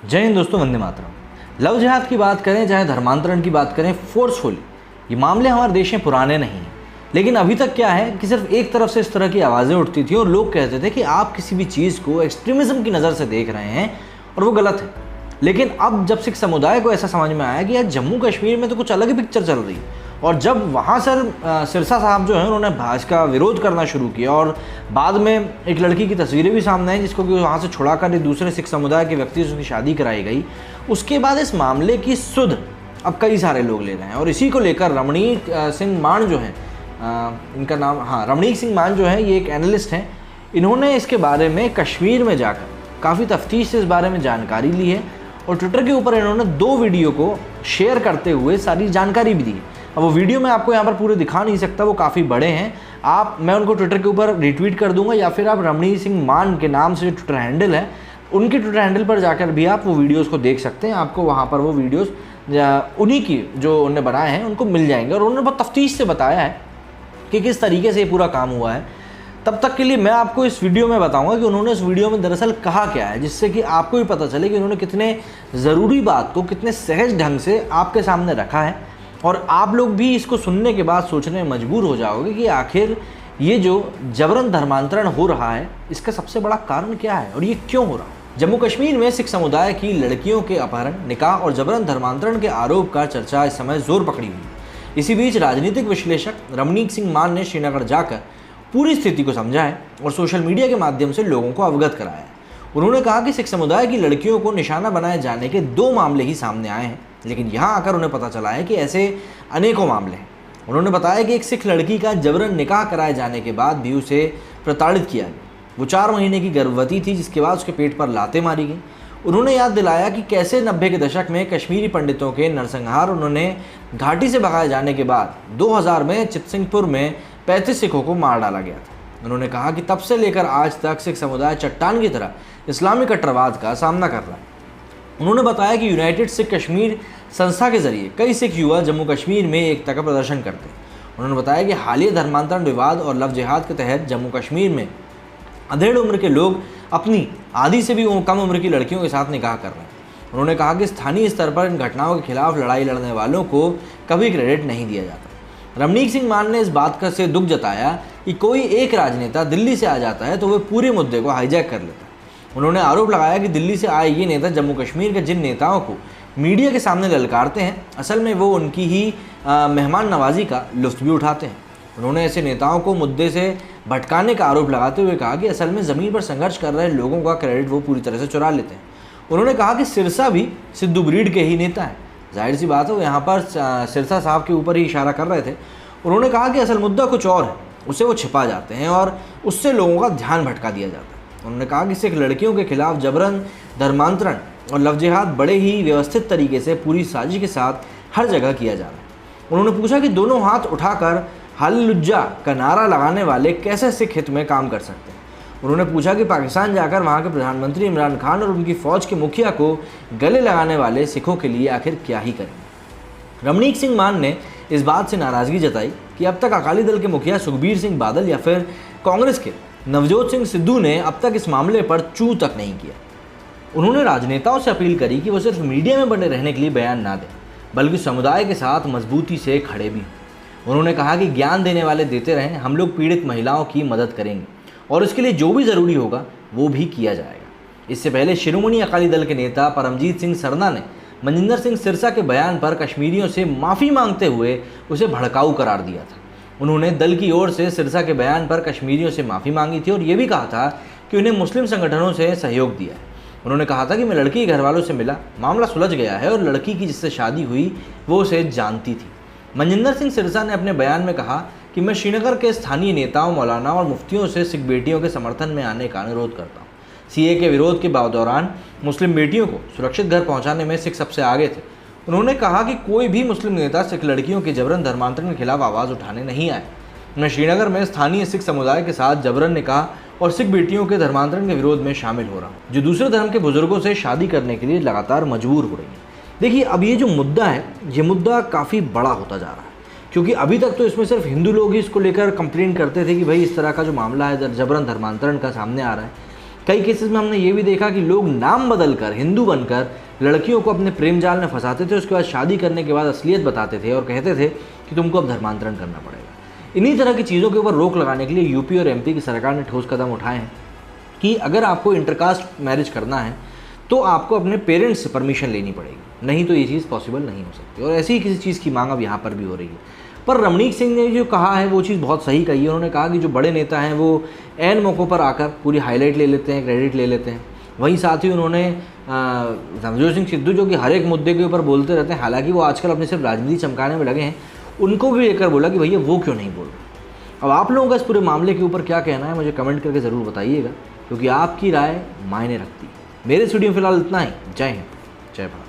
जय हिंद दोस्तों, वंदे मातरम। लव जिहाद की बात करें चाहे धर्मांतरण की बात करें, फोर्सफुली ये मामले हमारे देश में पुराने नहीं हैं। लेकिन अभी तक क्या है कि सिर्फ एक तरफ से इस तरह की आवाज़ें उठती थी और लोग कहते थे कि आप किसी भी चीज़ को एक्सट्रीमिज़म की नज़र से देख रहे हैं और वो गलत है। लेकिन अब जब सिख समुदाय को ऐसा समझ में आया कि यार जम्मू कश्मीर में तो कुछ अलग ही पिक्चर चल रही है, और जब वहाँ सिरसा साहब जो हैं उन्होंने भाजपा का विरोध करना शुरू किया और बाद में एक लड़की की तस्वीरें भी सामने आई जिसको कि वहाँ से छुड़ाकर एक दूसरे सिख समुदाय के व्यक्ति से उसकी शादी कराई गई। उसके बाद इस मामले की सुध अब कई सारे लोग ले रहे हैं और इसी को लेकर रमणीक सिंह मान जो हैं, इनका नाम रमणीक सिंह मान जो है, ये एक एनालिस्ट हैं। इन्होंने इसके बारे में कश्मीर में जाकर काफ़ी तफ्तीश से इस बारे में जानकारी ली है और ट्विटर के ऊपर इन्होंने 2 वीडियो को शेयर करते हुए सारी जानकारी भी दी है। अब वो वीडियो मैं आपको यहाँ पर पूरे दिखा नहीं सकता, वो काफ़ी बड़े हैं। मैं उनको ट्विटर के ऊपर रिट्वीट कर दूंगा या फिर आप रमणीक सिंह मान के नाम से जो ट्विटर हैंडल है उनके ट्विटर हैंडल पर जाकर भी आप वो वीडियोस को देख सकते हैं। आपको वहाँ पर वो वीडियोस उन्हीं की जो उन्होंने बनाए हैं उनको मिल जाएंगे और उन्होंने बहुत तफ्तीश से बताया है कि किस तरीके से ये पूरा काम हुआ है। तब तक के लिए मैं आपको इस वीडियो में बताऊंगा कि उन्होंने इस वीडियो में दरअसल कहा क्या है, जिससे कि आपको भी पता चले कि उन्होंने कितने ज़रूरी बात को कितने सहज ढंग से आपके सामने रखा है और आप लोग भी इसको सुनने के बाद सोचने में मजबूर हो जाओगे कि आखिर ये जो जबरन धर्मांतरण हो रहा है इसका सबसे बड़ा कारण क्या है और ये क्यों हो रहा है। जम्मू कश्मीर में सिख समुदाय की लड़कियों के अपहरण, निकाह और जबरन धर्मांतरण के आरोप का चर्चा इस समय जोर पकड़ी हुई है। इसी बीच राजनीतिक विश्लेषक रमणीक सिंह मान ने श्रीनगर जाकर पूरी स्थिति को समझा है और सोशल मीडिया के माध्यम से लोगों को अवगत कराया है। उन्होंने कहा कि सिख समुदाय की लड़कियों को निशाना बनाए जाने के 2 मामले ही सामने आए हैं, लेकिन यहाँ आकर उन्हें पता चला है कि ऐसे अनेकों मामले हैं। उन्होंने बताया कि एक सिख लड़की का जबरन निकाह कराए जाने के बाद भी उसे प्रताड़ित किया गया। वो 4 महीने की गर्भवती थी, जिसके बाद उसके पेट पर लातें मारी गई। उन्होंने याद दिलाया कि कैसे 90 के दशक में कश्मीरी पंडितों के नरसंहार उन्होंने घाटी से भगाए जाने के बाद 2000 में चितसिंहपुर में 35 सिखों को मार डाला गया था। उन्होंने कहा कि तब से लेकर आज तक सिख समुदाय चट्टान की तरह इस्लामी कट्टरवाद का सामना कर रहा है। उन्होंने बताया कि यूनाइटेड सिख कश्मीर संस्था के जरिए कई सिख युवा जम्मू कश्मीर में एकता का प्रदर्शन करते हैं। उन्होंने बताया कि हालिया धर्मांतरण विवाद और लव जिहाद के तहत जम्मू कश्मीर में अधेड़ उम्र के लोग अपनी आधी से भी कम उम्र की लड़कियों के साथ निकाह कर रहे हैं। उन्होंने कहा कि स्थानीय स्तर पर इन घटनाओं के खिलाफ लड़ाई लड़ने वालों को कभी क्रेडिट नहीं दिया जाता। रमणीक सिंह मान ने इस बात का से दुख जताया कि कोई एक राजनेता दिल्ली से आ जाता है तो वह पूरे मुद्दे को हाईजैक कर लेता है। उन्होंने आरोप लगाया कि दिल्ली से आए ये नेता जम्मू कश्मीर के जिन नेताओं को मीडिया के सामने ललकारते हैं, असल में वो उनकी ही मेहमान नवाजी का लुत्फ़ भी उठाते हैं। उन्होंने ऐसे नेताओं को मुद्दे से भटकाने का आरोप लगाते हुए कहा कि असल में ज़मीन पर संघर्ष कर रहे लोगों का क्रेडिट वो पूरी तरह से चुरा लेते हैं। उन्होंने कहा कि सिरसा भी सिद्धू ब्रीड के ही नेता हैं। जाहिर सी बात है वो यहाँ पर सिरसा साहब के ऊपर ही इशारा कर रहे थे। उन्होंने कहा कि असल मुद्दा कुछ और है, उसे वो छिपा जाते हैं और उससे लोगों का ध्यान भटका दिया जाता है। उन्होंने कहा कि सिख लड़कियों के खिलाफ जबरन धर्मांतरण और लव जिहाद बड़े ही व्यवस्थित तरीके से पूरी साजिश के साथ हर जगह किया जा रहा है। उन्होंने पूछा कि दोनों हाथ उठाकर हालेलुया का नारा लगाने वाले कैसे सिख हित में काम कर सकते हैं। उन्होंने पूछा कि पाकिस्तान जाकर वहाँ के प्रधानमंत्री इमरान खान और उनकी फ़ौज के मुखिया को गले लगाने वाले सिखों के लिए आखिर क्या ही करेंगे। रमणीक सिंह मान ने इस बात से नाराज़गी जताई कि अब तक अकाली दल के मुखिया सुखबीर सिंह बादल या फिर कांग्रेस के नवजोत सिंह सिद्धू ने अब तक इस मामले पर चू तक नहीं किया। उन्होंने राजनेताओं से अपील करी कि वो सिर्फ मीडिया में बने रहने के लिए बयान ना दें, बल्कि समुदाय के साथ मजबूती से खड़े भी हों। उन्होंने कहा कि ज्ञान देने वाले देते रहें, हम लोग पीड़ित महिलाओं की मदद करेंगे और इसके लिए जो भी ज़रूरी होगा वो भी किया जाएगा। इससे पहले शिरोमणि अकाली दल के नेता परमजीत सिंह सरना ने मनजिंदर सिंह सिरसा के बयान पर कश्मीरियों से माफ़ी मांगते हुए उसे भड़काऊ करार दिया था। उन्होंने दल की ओर से सिरसा के बयान पर कश्मीरियों से माफ़ी मांगी थी और ये भी कहा था कि उन्हें मुस्लिम संगठनों से सहयोग दिया है। उन्होंने कहा था कि मैं लड़की के घर वालों से मिला, मामला सुलझ गया है और लड़की की जिससे शादी हुई वो उसे जानती थी। मनजिंदर सिंह सिरसा ने अपने बयान में कहा कि मैं श्रीनगर के स्थानीय नेताओं, मौलाना और मुफ्तियों से सिख बेटियों के समर्थन में आने का अनुरोध करता हूँ। सीए के विरोध के दौरान मुस्लिम बेटियों को सुरक्षित घर पहुँचाने में सिख सबसे आगे थे। उन्होंने कहा कि कोई भी मुस्लिम नेता सिख लड़कियों के जबरन धर्मांतरण के खिलाफ आवाज़ उठाने नहीं आए। मैं श्रीनगर में स्थानीय सिख समुदाय के साथ जबरन निकाह और सिख बेटियों के धर्मांतरण के विरोध में शामिल हो रहा हूँ, जो दूसरे धर्म के बुजुर्गों से शादी करने के लिए लगातार मजबूर हो रही है। देखिए, अब ये जो मुद्दा है, ये मुद्दा काफ़ी बड़ा होता जा रहा है, क्योंकि अभी तक तो इसमें सिर्फ हिंदू लोग ही इसको लेकर कंप्लेंट करते थे कि भाई इस तरह का जो मामला है जबरन धर्मांतरण का सामने आ रहा है। कई केसेस में हमने ये भी देखा कि लोग नाम बदल कर हिंदू बनकर लड़कियों को अपने प्रेम जाल में फंसाते थे, उसके बाद शादी करने के बाद असलियत बताते थे और कहते थे कि तुमको अब धर्मांतरण करना पड़ेगा। इन्हीं तरह की चीज़ों के ऊपर रोक लगाने के लिए यूपी और एमपी की सरकार ने ठोस कदम उठाए हैं कि अगर आपको इंटरकास्ट मैरिज करना है तो आपको अपने पेरेंट्स से परमिशन लेनी पड़ेगी, नहीं तो ये चीज़ पॉसिबल नहीं हो सकती। और ऐसी ही किसी चीज़ की मांग अब यहाँ पर भी हो रही है। पर रमणीक सिंह ने जो कहा है वो चीज़ बहुत सही कही है। उन्होंने कहा कि जो बड़े नेता हैं वो ऐन मौक़ों पर आकर पूरी हाईलाइट ले लेते हैं, क्रेडिट ले लेते हैं। वहीं साथ ही उन्होंने नवजोत सिंह सिद्धू जो कि हर एक मुद्दे के ऊपर बोलते रहते हैं, हालांकि वो आजकल अपनी सिर्फ राजनीति चमकाने में लगे हैं, उनको भी लेकर बोला कि भैया वो क्यों नहीं बोल रहे। अब आप लोगों का इस पूरे मामले के ऊपर क्या कहना है मुझे कमेंट करके ज़रूर बताइएगा, क्योंकि आपकी राय मायने रखती है। मेरे स्टूडियो में फिलहाल इतना ही। जय हिंद, जय भारत।